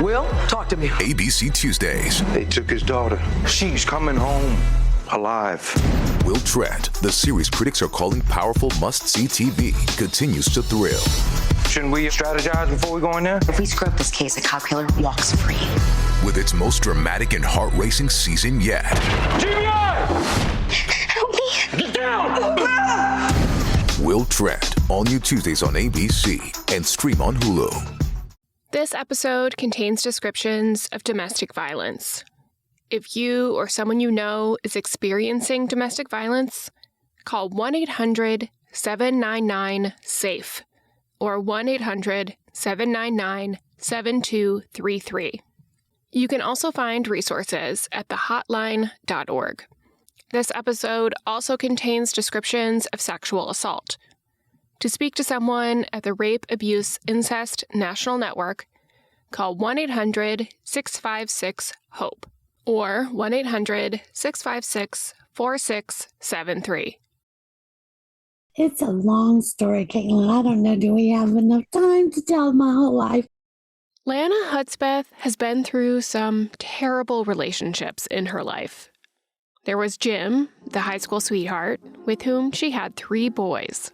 Will, talk to me. ABC Tuesdays. They took his daughter. She's coming home alive. Will Trent, the series critics are calling powerful must-see TV, continues to thrill. Shouldn't we strategize before we go in there? If we screw up this case, the cop killer walks free. With its most dramatic and heart-racing season yet. Help me. Get down! Will Trent, all new Tuesdays on ABC and stream on Hulu. This episode contains descriptions of domestic violence. If you or someone you know is experiencing domestic violence, call 1-800-799-SAFE or 1-800-799-7233. You can also find resources at thehotline.org. This episode also contains descriptions of sexual assault. To speak to someone at the Rape, Abuse, Incest National Network, call 1-800-656-HOPE or 1-800-656-4673. It's a long story, Caitlin. I don't know, do we have enough time to tell my whole life? Lana Hudspeth has been through some terrible relationships in her life. There was Jim, the high school sweetheart, with whom she had 3 boys.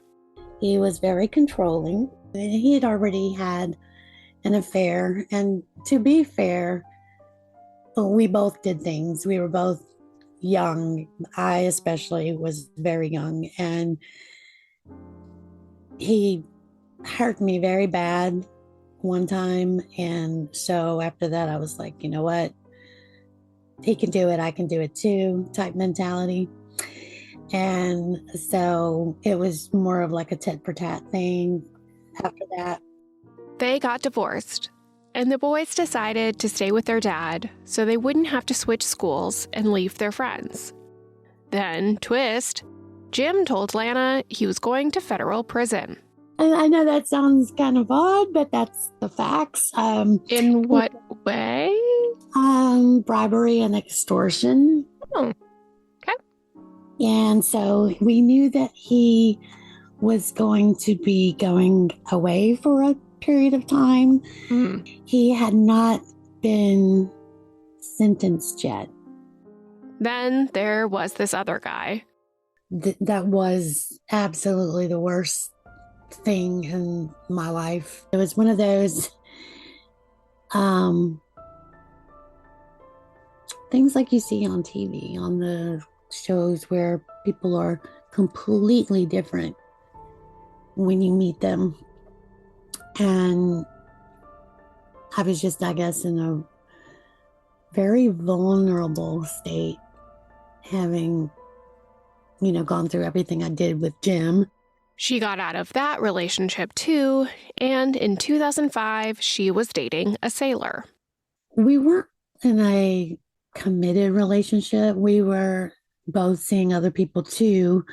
He was very controlling. He had already had an affair, and to be fair, we both did things. We were both young. I especially was very young, and he hurt me very bad one time, and so after that I was like, you know what? He can do it, I can do it too, type mentality. And so it was more of like a tit for tat thing after that. They got divorced, and the boys decided to stay with their dad so they wouldn't have to switch schools and leave their friends. Then, twist, Jim told Lana he was going to federal prison. I know that sounds kind of odd, but that's the facts. In what way? Bribery and extortion. Oh, okay. And so we knew that he was going to be going away for a period of time. He had not been sentenced yet. Then there was this other guy. That was absolutely the worst thing in my life. It was one of those things like you see on TV, on the shows where people are completely different when you meet them. And I was just, I guess, in a very vulnerable state, having, gone through everything I did with Jim. She got out of that relationship too, and in 2005, she was dating a sailor. We weren't in a committed relationship. We were both seeing other people too,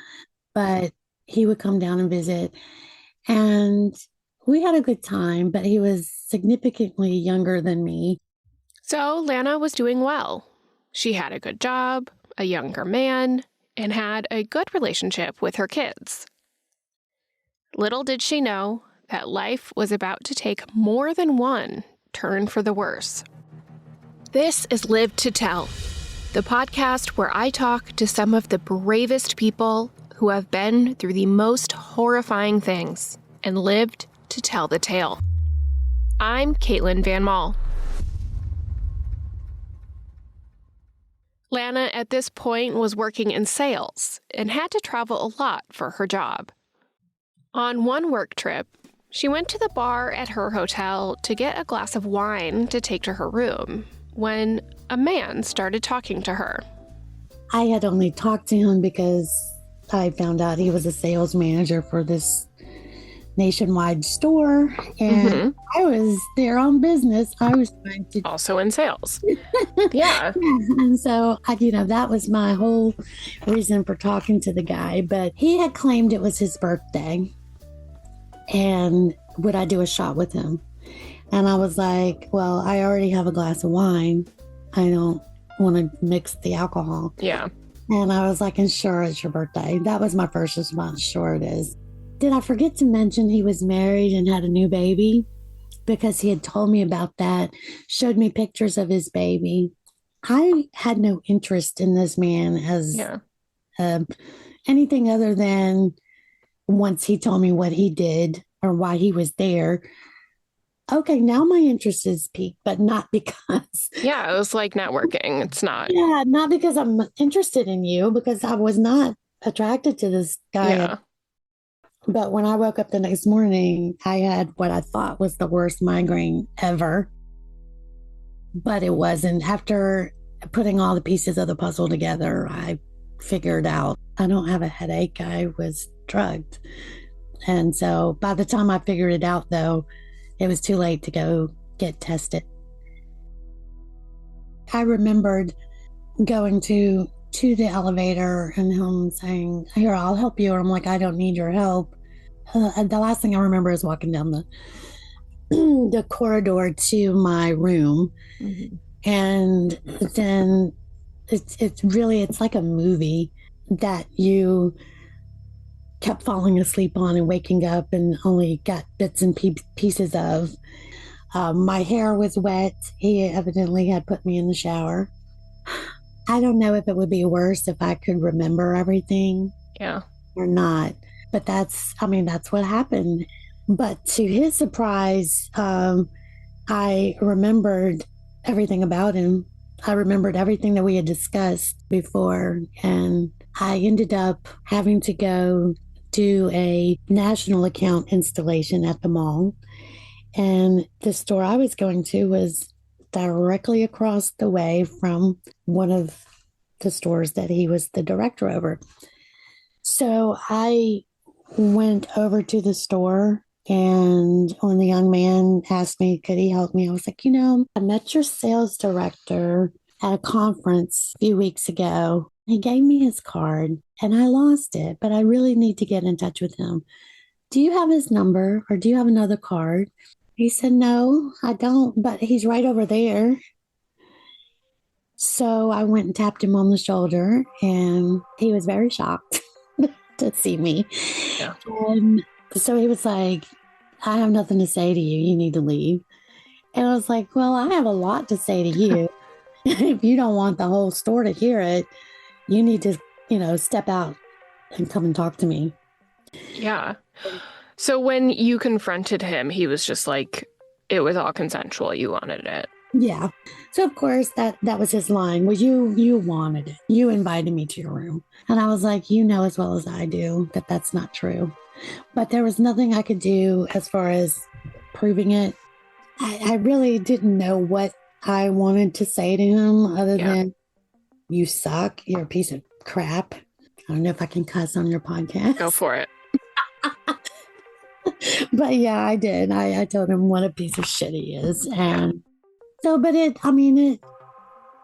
but he would come down and visit, and we had a good time, but he was significantly younger than me. So Lana was doing well. She had a good job, a younger man, and had a good relationship with her kids. Little did she know that life was about to take more than one turn for the worse. This is Live to Tell, the podcast where I talk to some of the bravest people who have been through the most horrifying things and lived to tell the tale. I'm Caitlin Van Mall. Lana, at this point, was working in sales and had to travel a lot for her job. On one work trip, she went to the bar at her hotel to get a glass of wine to take to her room when a man started talking to her. I had only talked to him because I found out he was a sales manager for this nationwide store, and I was there on business. I was trying to also in sales. Yeah. And so that was my whole reason for talking to the guy. But he had claimed it was his birthday, and would I do a shot with him? And I was like, well, I already have a glass of wine. I don't want to mix the alcohol. Yeah. And I was like, and sure, it's your birthday. That was my first response. Sure it is. Did I forget to mention he was married and had a new baby? because he had told me about that, showed me pictures of his baby. I had no interest in this man as uh, anything other than once he told me what he did or why he was there. Okay, now my interest is piqued, but not because. Yeah, it was like networking. It's not. Yeah, not because I'm interested in you, because I was not attracted to this guy. Yeah. But when I woke up the next morning, I had what I thought was the worst migraine ever. But it wasn't. After putting all the pieces of the puzzle together, I figured out I don't have a headache. I was drugged. And so by the time I figured it out, though, it was too late to go get tested. I remembered going to the elevator and him saying, "Here, I'll help you." Or I'm like, "I don't need your help." The last thing I remember is walking down the the corridor to my room. Mm-hmm. And then it's like a movie that you kept falling asleep on and waking up and only got bits and pieces of. My hair was wet. He evidently had put me in the shower. I don't know if it would be worse if I could remember everything or not. But that's what happened. But to his surprise, I remembered everything about him. I remembered everything that we had discussed before. And I ended up having to go do a national account installation at the mall. And the store I was going to was directly across the way from one of the stores that he was the director over. So I went over to the store, and when the young man asked me, could he help me? I was like, I met your sales director at a conference a few weeks ago. He gave me his card and I lost it, but I really need to get in touch with him. Do you have his number or do you have another card? He said, no, I don't, but he's right over there. So I went and tapped him on the shoulder, and he was very shocked to see me. Yeah. So he was like, I have nothing to say to you. You need to leave. And I was like, well, I have a lot to say to you. If you don't want the whole store to hear it, you need to, step out and come and talk to me. Yeah. So when you confronted him, he was just like, it was all consensual. You wanted it. Yeah. So of course that was his line. Was you wanted it. You invited me to your room. And I was like, as well as I do that that's not true. But there was nothing I could do as far as proving it. I really didn't know what I wanted to say to him other than, you suck. You're a piece of crap. I don't know if I can cuss on your podcast. Go for it. But yeah, I did. I told him what a piece of shit he is. And so, but it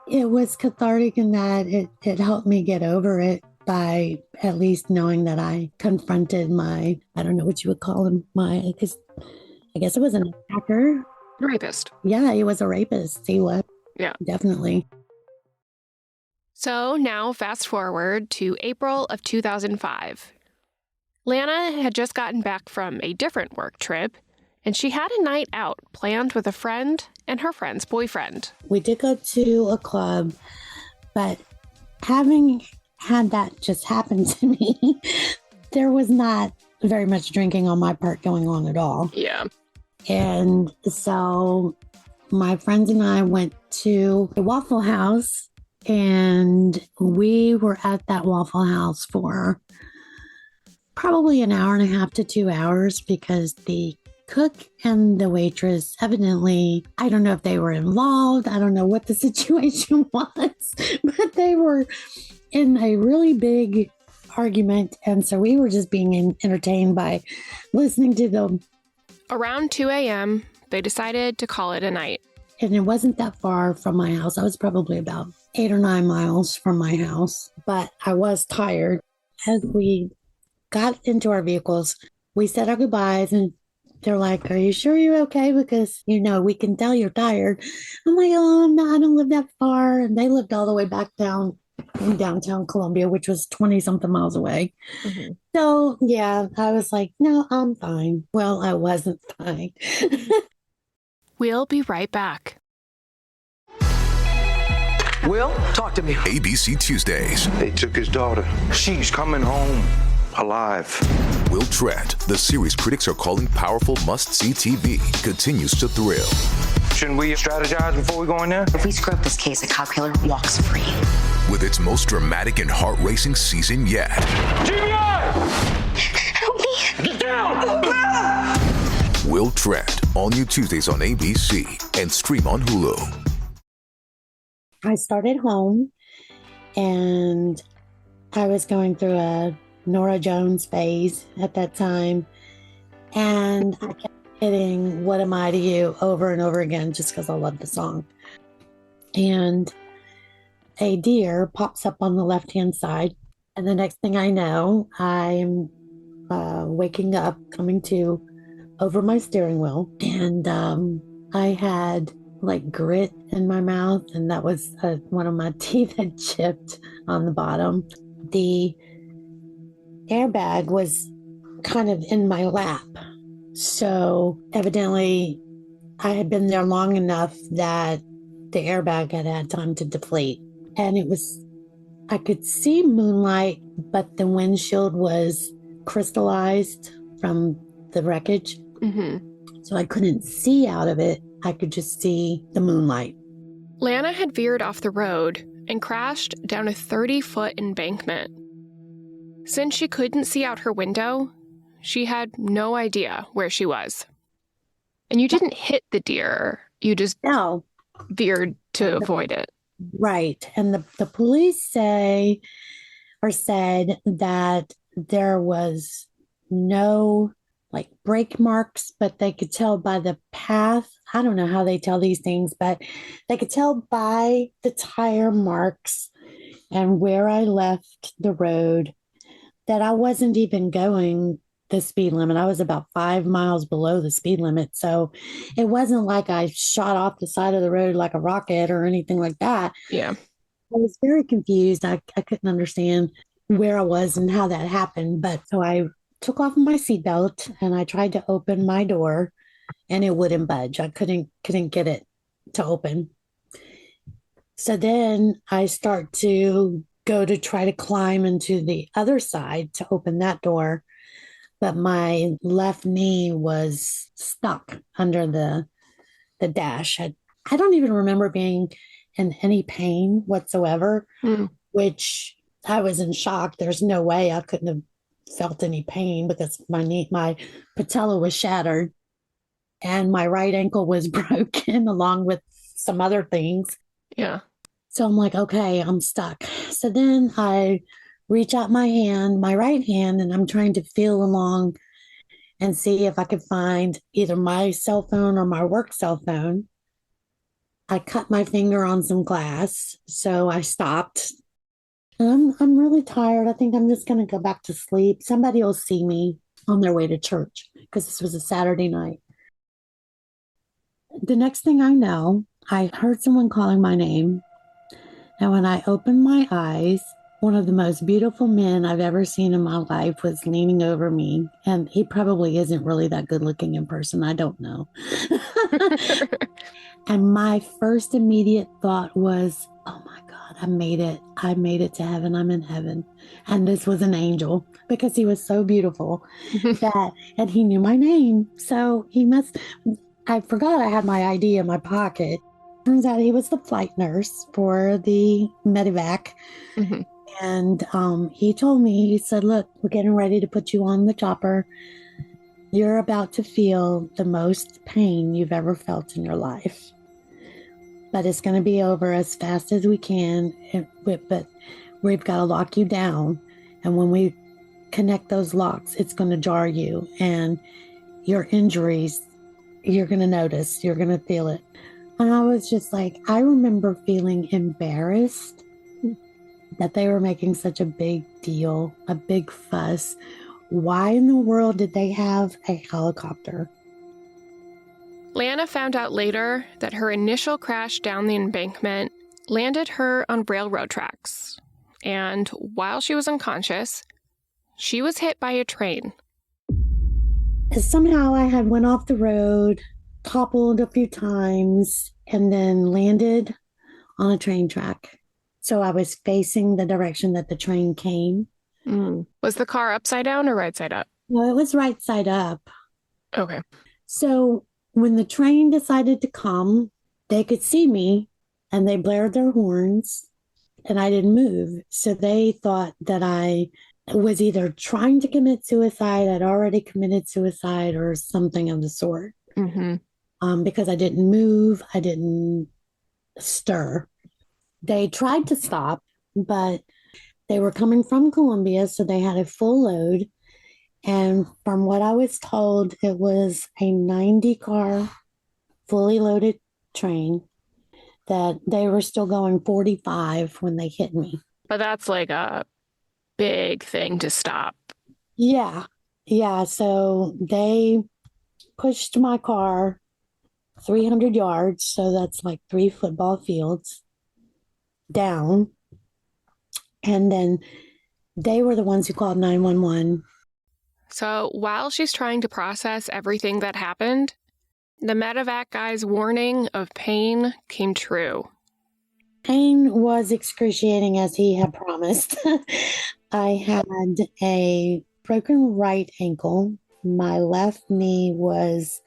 was cathartic in that it helped me get over it by at least knowing that I confronted I don't know what you would call him, I guess it was an attacker. Rapist. Yeah, he was a rapist. He was. Yeah. Definitely. So now fast forward to April of 2005. Lana had just gotten back from a different work trip, and she had a night out planned with a friend and her friend's boyfriend. We did go to a club, but having had that just happen to me, there was not very much drinking on my part going on at all. Yeah. And so my friends and I went to a Waffle House, and we were at that Waffle House for probably an hour and a half to 2 hours because the cook and the waitress evidently, I don't know if they were involved. I don't know what the situation was, but they were in a really big argument. And so we were just being entertained by listening to them. Around 2 a.m., they decided to call it a night. And it wasn't that far from my house. I was probably about 8 or 9 miles from my house, but I was tired. As we got into our vehicles, we said our goodbyes, and they're like, are you sure you're okay? Because, we can tell you're tired. I'm like, oh, no, I don't live that far. And they lived all the way back down in downtown Columbia, which was 20 something miles away. Mm-hmm. So yeah, I was like, no, I'm fine. Well, I wasn't fine. We'll be right back. Will, talk to me. ABC Tuesdays. They took his daughter. She's coming home alive. Will Trent, the series critics are calling powerful must-see TV, continues to thrill. Shouldn't we strategize before we go in there? If we screw up this case, a cop killer walks free. With its most dramatic and heart-racing season yet. GBI! Help me! Get down! Will Trent, all new Tuesdays on ABC and stream on Hulu. I started home and I was going through a Nora Jones phase at that time. And I kept hitting What Am I to You over and over again just because I love the song. And a deer pops up on the left-hand side. And the next thing I know, I'm waking up, coming to over my steering wheel. And I had like grit in my mouth, and that was one of my teeth had chipped on the bottom. The airbag was kind of in my lap, so evidently I had been there long enough that the airbag had had time to deflate. And I could see moonlight, but the windshield was crystallized from the wreckage. So I couldn't see out of it. I could just see the moonlight. Lana had veered off the road and crashed down a 30-foot embankment. Since she couldn't see out her window, she had no idea where she was. And you didn't hit the deer. You just veered to avoid it. Right. And the police said that there was no like brake marks, but they could tell by the path. I don't know how they tell these things, but they could tell by the tire marks and where I left the road that I wasn't even going the speed limit. I was about 5 miles below the speed limit. So it wasn't like I shot off the side of the road like a rocket or anything like that. Yeah. I was very confused. I couldn't understand where I was and how that happened. But so I took off my seatbelt and I tried to open my door and it wouldn't budge. I couldn't get it to open. So then I start to go to try to climb into the other side to open that door. But my left knee was stuck under the dash. I don't even remember being in any pain whatsoever, which I was in shock. There's no way I couldn't have felt any pain because my patella was shattered and my right ankle was broken along with some other things. Yeah. So I'm like, okay, I'm stuck. So then I reach out my right hand, and I'm trying to feel along and see if I could find either my cell phone or my work cell phone. I cut my finger on some glass, so I stopped. And I'm really tired. I think I'm just going to go back to sleep. Somebody will see me on their way to church because this was a Saturday night. The next thing I know, I heard someone calling my name. And when I opened my eyes, one of the most beautiful men I've ever seen in my life was leaning over me. And he probably isn't really that good looking in person. I don't know. And my first immediate thought was, oh my God, I made it. I made it to heaven. I'm in heaven. And this was an angel because he was so beautiful and he knew my name. So I forgot I had my ID in my pocket. Turns out he was the flight nurse for the medevac. And he told me, he said, look, we're getting ready to put you on the chopper. You're about to feel the most pain you've ever felt in your life. But it's going to be over as fast as we can. But we've got to lock you down. And when we connect those locks, it's going to jar you. And your injuries, you're going to notice. You're going to feel it. And I was just like, I remember feeling embarrassed that they were making such a big deal, a big fuss. Why in the world did they have a helicopter? Lana found out later that her initial crash down the embankment landed her on railroad tracks. And while she was unconscious, she was hit by a train. Somehow I had went off the road toppled a few times and then landed on a train track. So I was facing the direction that the train came. Was the car upside down or right side up? Well, it was right side up. Okay. So when the train decided to come, they could see me and they blared their horns and I didn't move. So they thought that I was either trying to commit suicide, I'd already committed suicide, or something of the sort. Because I didn't move, I didn't stir. They tried to stop, but they were coming from Columbia, so they had a full load. And from what I was told, it was a 90-car, fully loaded train that they were still going 45 when they hit me. But that's like a big thing to stop. Yeah. Yeah. So they pushed my car 300 yards. So that's like 3 football fields down. And then they were the ones who called 911. So while she's trying to process everything that happened, the medevac guy's warning of pain came true. Pain was excruciating as he had promised. I had a broken right ankle. My left knee was,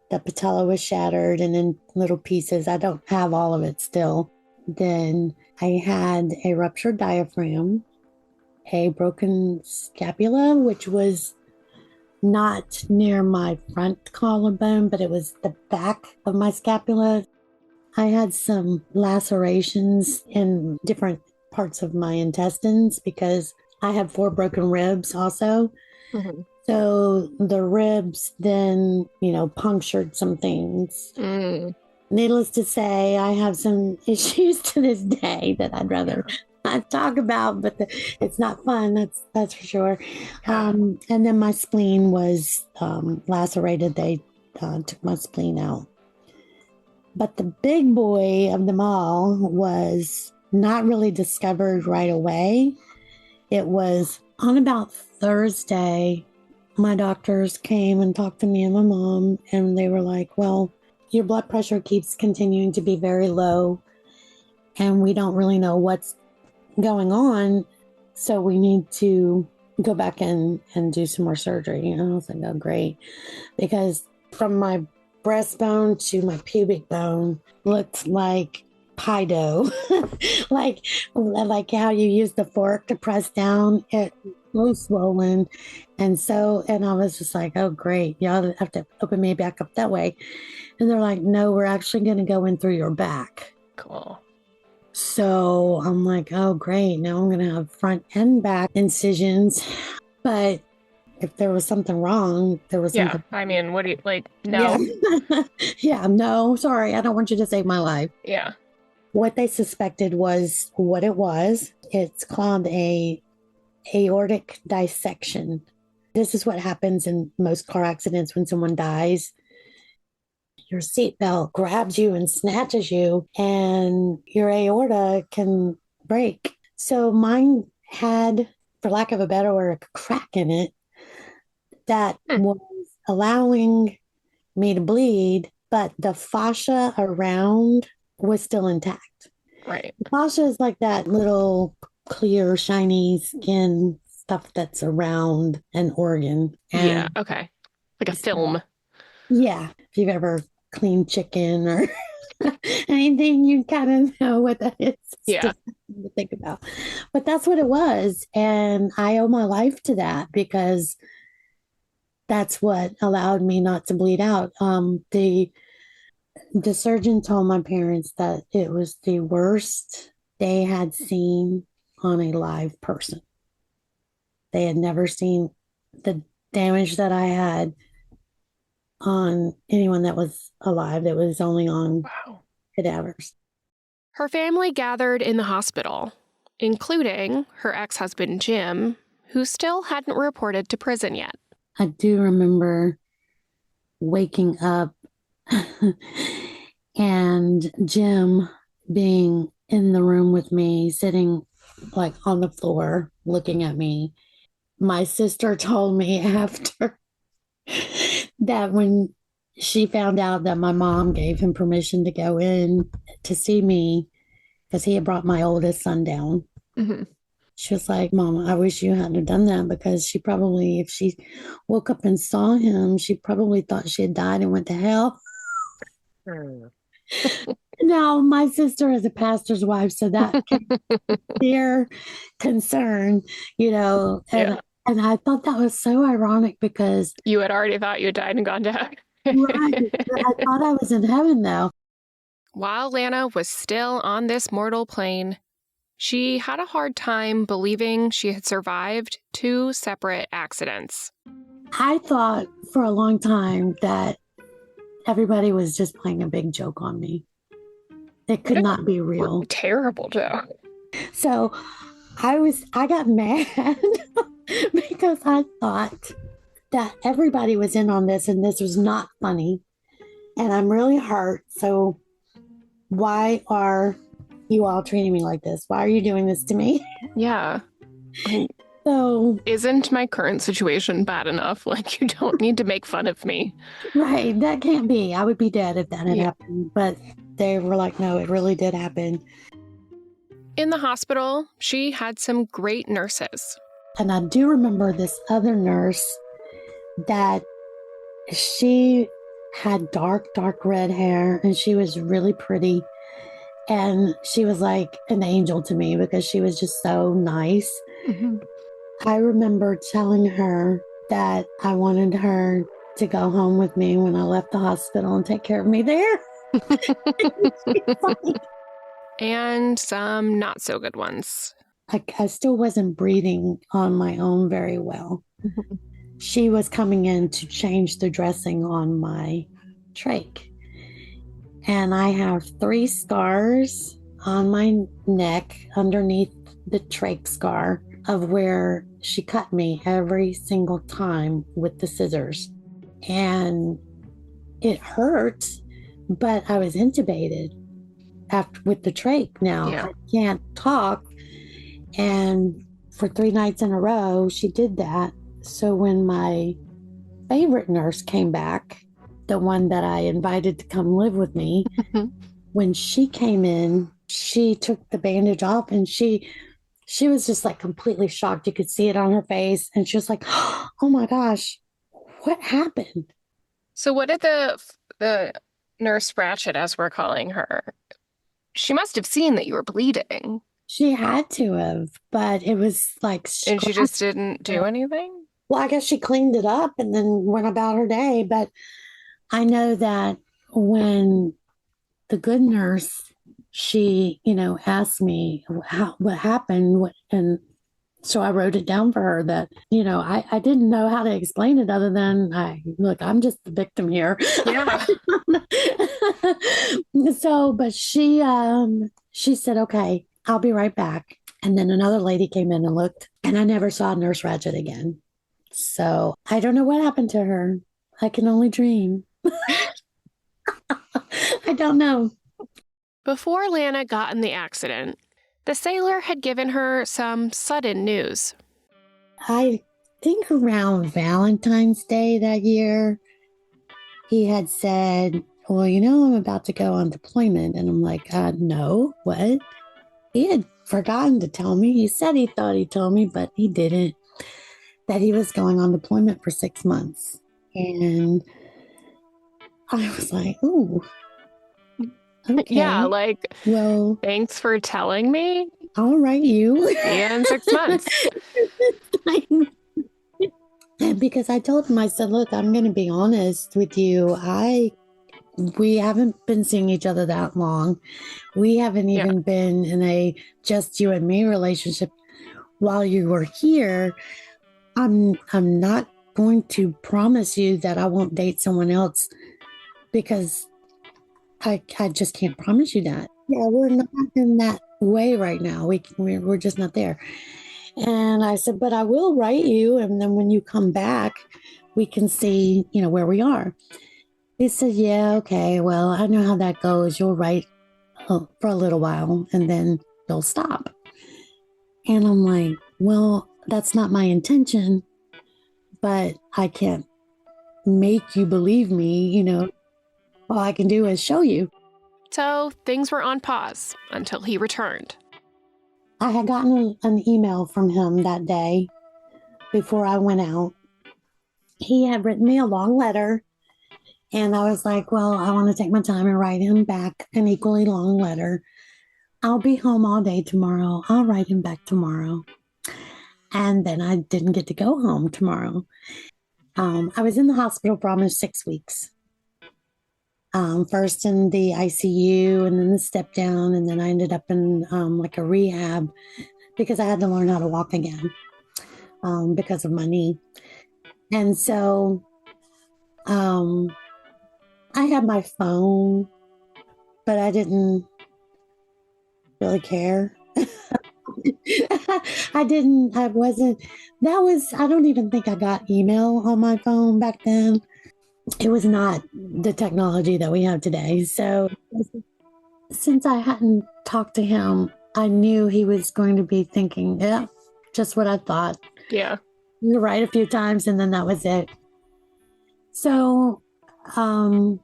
the patella was shattered and in little pieces. I don't have all of it still. Then I had a ruptured diaphragm, a broken scapula, which was not near my front collarbone, but it was the back of my scapula. I had some lacerations in different parts of my intestines because I had 4 broken ribs also. So the ribs then, punctured some things. Needless to say, I have some issues to this day that I'd rather not talk about, but it's not fun. That's for sure. And then my spleen was lacerated. They took my spleen out. But the big boy of them all was not really discovered right away. It was on about Thursday. My doctors came and talked to me and my mom, and they were like, well, your blood pressure keeps continuing to be very low, and we don't really know what's going on, so we need to go back and do some more surgery. And I was like, oh, great. Because from my breastbone to my pubic bone looked like pie dough. like how you use the fork to press down. It was swollen. And I was just like, oh, great. Y'all have to open me back up that way. And they're like, no, we're actually going to go in through your back. Cool. So I'm like, oh, great. Now I'm going to have front and back incisions. But if there was something wrong, there was something. Yeah. I mean, what do you, like, no. Yeah, no, sorry. I don't want you to save my life. Yeah. What they suspected was what it was. It's called a aortic dissection. This is what happens in most car accidents when someone dies. Your seatbelt grabs you and snatches you, and your aorta can break. So mine had, for lack of a better word, a crack in it that was allowing me to bleed, but the fascia around was still intact. Right. The fascia is like that little clear, shiny skin stuff that's around an organ. And yeah. Okay. Like a film. Yeah. If you've ever cleaned chicken or anything, you kind of know what that is. Yeah. To think about. But that's what it was. And I owe my life to that because that's what allowed me not to bleed out. The surgeon told my parents that it was the worst they had seen on a live person. They had never seen the damage that I had on anyone that was alive. It was only on cadavers. Her family gathered in the hospital, including her ex-husband, Jim, who still hadn't reported to prison yet. I do remember waking up and Jim being in the room with me, sitting like on the floor, looking at me. My sister told me after that when she found out that my mom gave him permission to go in to see me because he had brought my oldest son down. Mm-hmm. She was like, Mom, I wish you hadn't have done that because she probably, if she woke up and saw him, she probably thought she had died and went to hell. Now, my sister is a pastor's wife, so that their concern, Yeah. and I thought that was so ironic because You had already thought you had died and gone to heaven. right, but I thought I was in heaven though. While Lana was still on this mortal plane, she had a hard time believing she had survived 2 separate accidents. I thought for a long time that everybody was just playing a big joke on me. It could not be real. Terrible joke. So I got mad because I thought that everybody was in on this and this was not funny. And I'm really hurt. So why are you all treating me like this? Why are you doing this to me? Yeah. So, Isn't my current situation bad enough? Like, you don't need to make fun of me. right, that can't be. I would be dead if that had Yeah. happened. But they were like, no, it really did happen. In the hospital, she had some great nurses. And I do remember this other nurse that she had dark red hair and she was really pretty. And she was like an angel to me because she was just so nice. Mm-hmm. I remember telling her that I wanted her to go home with me when I left the hospital and take care of me there. And some not so good ones. I still wasn't breathing on my own very well. She was coming in to change the dressing on my trach. And I have 3 scars on my neck underneath the trach scar of where she cut me every single time with the scissors. And it hurt, but I was intubated after with the trach now. Yeah. I can't talk. And for 3 nights in a row, she did that. So when my favorite nurse came back, the one that I invited to come live with me, when she came in, she took the bandage off and she was just like completely shocked. You could see it on her face. And she was like, oh my gosh, what happened? So what did the nurse Ratchet, as we're calling her, she must have seen that you were bleeding. She had to have, but it was like, And she just didn't do anything? well, I guess she cleaned it up and then went about her day. But I know that when the good nurse, she, asked me what happened, and so I wrote it down for her that, I didn't know how to explain it other than, look, I'm just the victim here. Yeah. So, but she said, okay, I'll be right back. And then another lady came in and looked, and I never saw Nurse Ratchet again. So I don't know what happened to her. I can only dream. I don't know. Before Lana got in the accident, the sailor had given her some sudden news. I think around Valentine's Day that year, he had said, well, I'm about to go on deployment. And I'm like, no, what? He had forgotten to tell me. He said he thought he told me, but he didn't. That he was going on deployment for 6 months. And I was like, ooh. Okay. Yeah, like, well, thanks for telling me. I'll write you. See you in 6 months. And because I told him, I said, look, I'm going to be honest with you. We haven't been seeing each other that long. We haven't even been in a just you and me relationship while you were here. I'm not going to promise you that I won't date someone else because I just can't promise you that. Yeah, we're not in that way right now. We're just not there. And I said, but I will write you. And then when you come back, we can see, where we are. He said, yeah, okay. Well, I know how that goes. You'll write for a little while and then you'll stop. And I'm like, well, that's not my intention, but I can't make you believe me, all I can do is show you. So things were on pause until he returned. I had gotten an email from him that day before I went out. He had written me a long letter, and I was like, well, I want to take my time and write him back an equally long letter. I'll be home all day tomorrow. I'll write him back tomorrow. And then I didn't get to go home tomorrow. I was in the hospital for almost 6 weeks. First in the ICU and then the step down. And then I ended up in like a rehab because I had to learn how to walk again because of my knee. And so I had my phone, but I didn't really care. I don't even think I got email on my phone back then. It was not the technology that we have today. So since I hadn't talked to him, I knew he was going to be thinking, yeah, just what I thought. Yeah. You're right a few times, and then that was it. So, so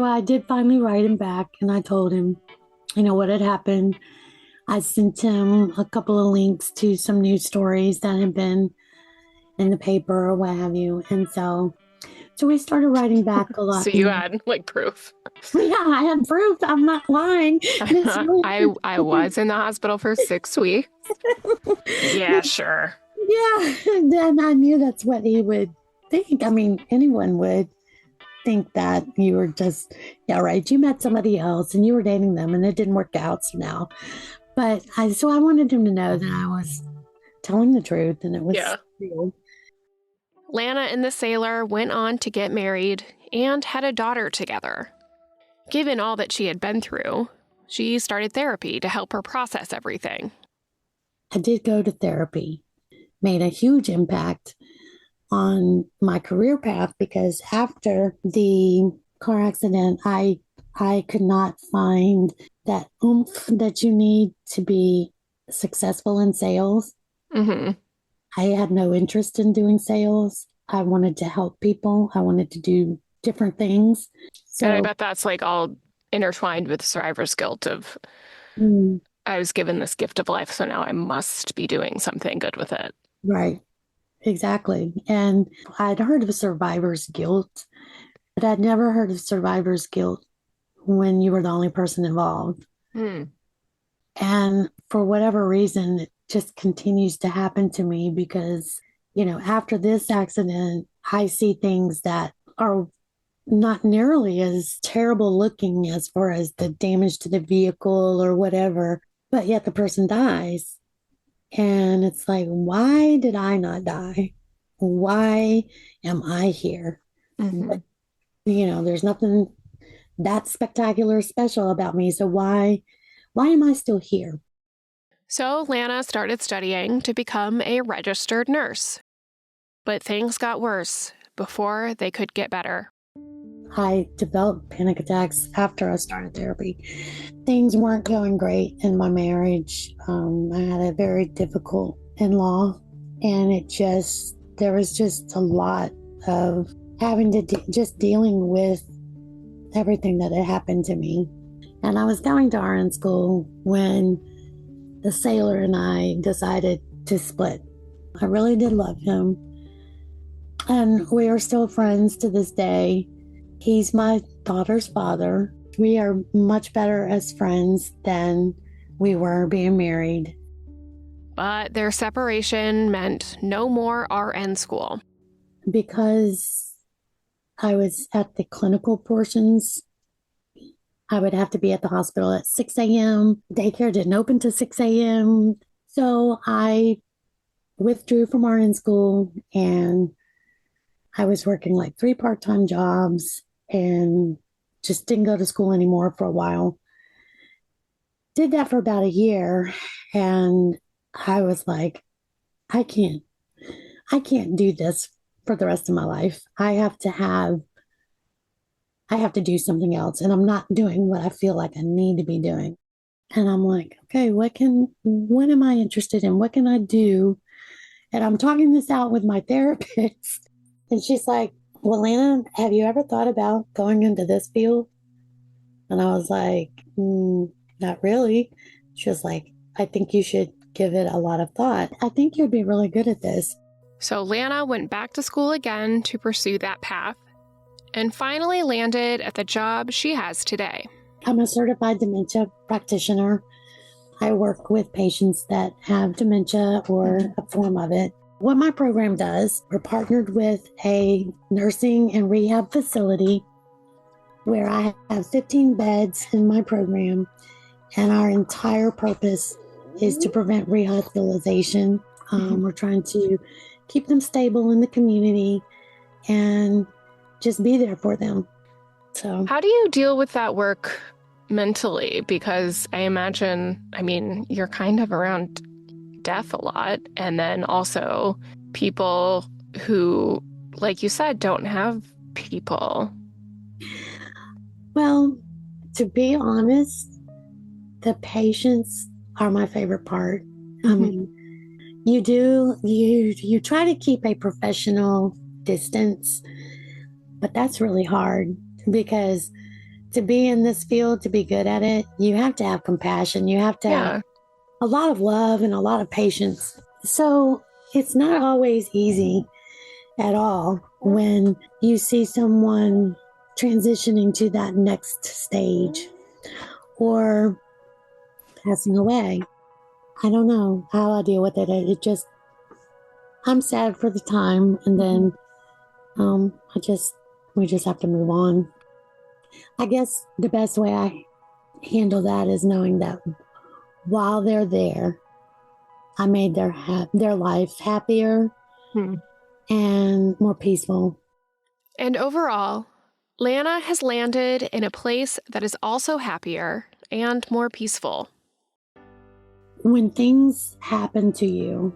I did finally write him back, and I told him, what had happened. I sent him a couple of links to some news stories that had been in the paper or what have you. And so we started writing back a lot. So you had proof. Yeah, I had proof. I'm not lying. I was in the hospital for 6 weeks. Yeah, sure. Yeah, then I knew that's what he would think. I mean, anyone would think that you were just, yeah, right. You met somebody else and you were dating them and it didn't work out. So now, but I wanted him to know that I was telling the truth and it was real. Lana and the sailor went on to get married and had a daughter together. Given all that she had been through, she started therapy to help her process everything. I did go to therapy, made a huge impact on my career path because after the car accident, I could not find that oomph that you need to be successful in sales. Mm-hmm. I had no interest in doing sales. I wanted to help people. I wanted to do different things. So and I bet that's all intertwined with survivor's guilt of I was given this gift of life, so now I must be doing something good with it. Right. Exactly. And I'd heard of survivor's guilt, but I'd never heard of survivor's guilt when you were the only person involved. And for whatever reason, it just continues to happen to me because, after this accident, I see things that are not nearly as terrible looking as far as the damage to the vehicle or whatever, but yet the person dies. And it's like, why did I not die? Why am I here? Mm-hmm. There's nothing that spectacular or special about me. So why am I still here? So Lana started studying to become a registered nurse. But things got worse before they could get better. I developed panic attacks after I started therapy. Things weren't going great in my marriage. I had a very difficult in-law, and there was just a lot of having to just dealing with everything that had happened to me. And I was going to RN school when the sailor and I decided to split. I really did love him. And we are still friends to this day. He's my daughter's father. We are much better as friends than we were being married. But their separation meant no more RN school. Because I was at the clinical portions, I would have to be at the hospital at 6 a.m. Daycare didn't open till 6 a.m. So I withdrew from RN school and I was working 3 part-time jobs and just didn't go to school anymore for a while. Did that for about a year. And I was like, I can't do this for the rest of my life. I have to do something else. And I'm not doing what I feel like I need to be doing. And I'm like, okay, what am I interested in? What can I do? And I'm talking this out with my therapist. And she's like, well, Lana, have you ever thought about going into this field? And I was like, not really. She was like, I think you should give it a lot of thought. I think you'd be really good at this. So Lana went back to school again to pursue that path and finally landed at the job she has today. I'm a certified dementia practitioner. I work with patients that have dementia or a form of it. What my program does, we're partnered with a nursing and rehab facility where I have 15 beds in my program, and our entire purpose is to prevent rehospitalization. We're trying to keep them stable in the community and just be there for them. So, how do you deal with that work mentally? Because I imagine, you're kind of around death a lot, and then also people who, like you said, don't have people. Well, to be honest, the patients are my favorite part. I mean, you try to keep a professional distance, but that's really hard because to be in this field, to be good at it, you have to have compassion. You have to have a lot of love and a lot of patience. So it's not always easy at all when you see someone transitioning to that next stage or passing away. I don't know how I deal with it. I'm sad for the time, and then we just have to move on. I guess the best way I handle that is knowing that while they're there, I made their life happier and more peaceful. And overall, Lana has landed in a place that is also happier and more peaceful. When things happen to you,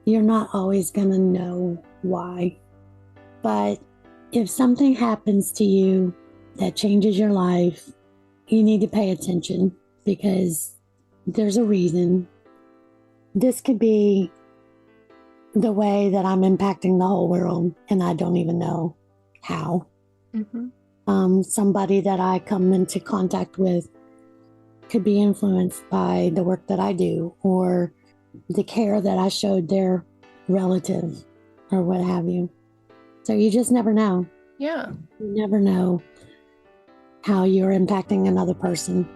you're not always going to know why. But if something happens to you that changes your life, you need to pay attention because there's a reason. This could be the way that I'm impacting the whole world, and I don't even know how. Somebody that I come into contact with could be influenced by the work that I do or the care that I showed their relative or what have you. So you just never know. Yeah. You never know how you're impacting another person.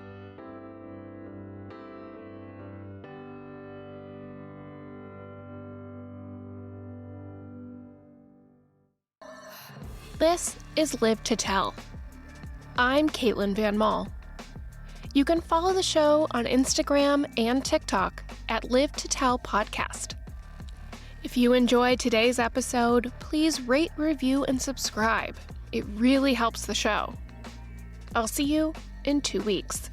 This is Live to Tell. I'm Caitlin Van Mall. You can follow the show on Instagram and TikTok at Live to Tell Podcast. If you enjoyed today's episode, please rate, review, and subscribe. It really helps the show. I'll see you in 2 weeks.